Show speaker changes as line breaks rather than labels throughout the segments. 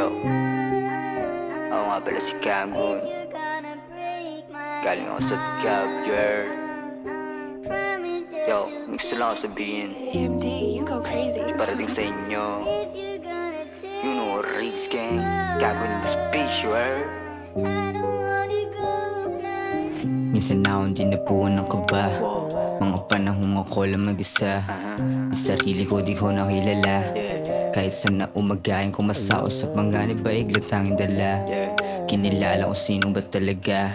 Yo, ako nga pala si Kagun. Galing ako sa Cab, Yo, mix na lang ako sabihin.
EMD, you go crazy.
Di parating sa inyo. You know, Riggs Gang, Kagun in this bitch,
Minsan na akong dinapuan ng kaba. Mga panahong ako lang mag-isa. Sa sarili ko di ko nakilala. Kahit saan na umagayin ko masao sa panganib ba iglang tanging dala. Kinilala ko sino ba talaga.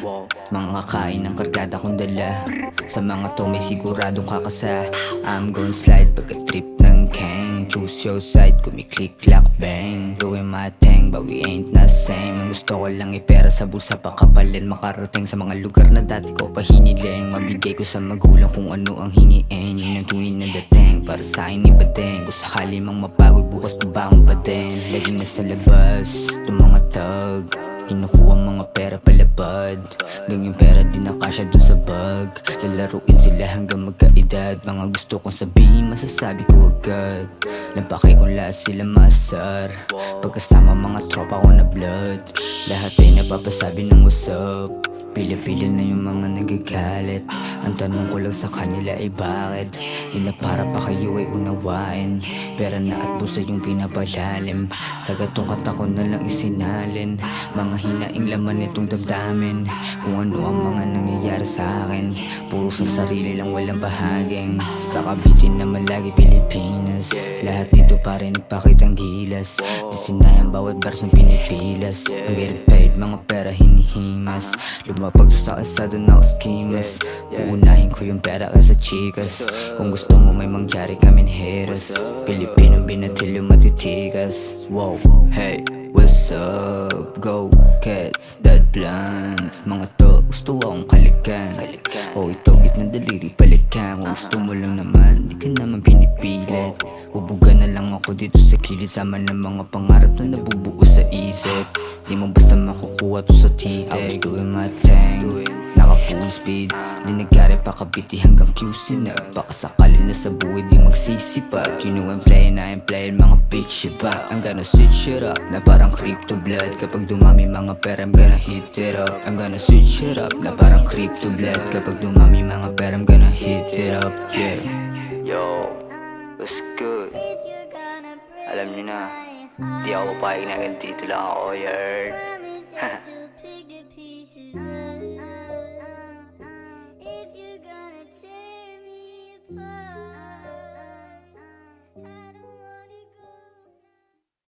Mga kakain ng kargada kong dala. Sa mga to may siguradong kakasa. I'm gon' slide pagka-trip ng gang. Choose your side, kumiklik, lock, bang. Doing my thing, but we ain't the same. Ang gusto ko lang ipera sa busa pakapalan. Makarating sa mga lugar na dati ko pa hiniling. Mabigay ko sa magulang kung ano ang hingiin. Yun ang tunay na dating, para sa akin iba din. Kung sakali mang mapagod bukas pabangon pa din. Laging nasa labas, itong mga tag. Kinukuha mga pera palabad. Hanggang yung pera di nakasya dun sa bag. Lalaruin sila hanggang magkaedad. Mga gusto kong sabihin masasabi ko agad. Lampakay kung lahat sila masar. Pagkasama mga tropa ko na blood. Lahat ay napapasabi ng what's up. Pila-pila na yung mga nagagalit. Ang tanong ko lang sa kanila ay bakit di na para pa kayo ay unawain. Pera na at busa yung pinapalalim. Sa gatong kata ko na lang isinalin. Mga hinaing laman nitong damdamin. Kung ano ang mga nangyayari sa akin. Puro sa sarili lang walang bahaging. Sa Cavite naman lagi Pilipinas. Lahat dito pa rin nagpakitang gilas. Di sinayang bawat versong pinipilas. Ang getting paid mga pera hinihimas. Lumapag sa kalsada na ako schemas. Uunahin ko yung pera kaysa chikas. Kung gusto mo may mangyari kaming heras. Pilipinong binatilyo matitigas. Wow, hey, what's up? Go, get that blunt. Mga to, gusto akong kalikan. O ito, gitna daliri balikan. Kung gusto mo lang naman, di ka naman pinipilit. Bubuga na lang ako dito sa kilid. Sama ng mga pangarap na nabubuo sa isip. Di mo basta makukuha to sa titig. I was doing my thing, naka full speed. Di nagkari pa Cavite hanggang QC. Nagpakasakali na sa buhay di magsisipag. You know I'm playing mga bitch shit back. I'm gonna switch shit up na parang crypto blood. Kapag dumami mga pera I'm gonna hit it up. I'm gonna switch shit up na parang crypto blood. Kapag dumami mga pera I'm gonna hit it up, yeah.
Yo, what's good? Alam niyo na, di ako papayag na ganito lang ako,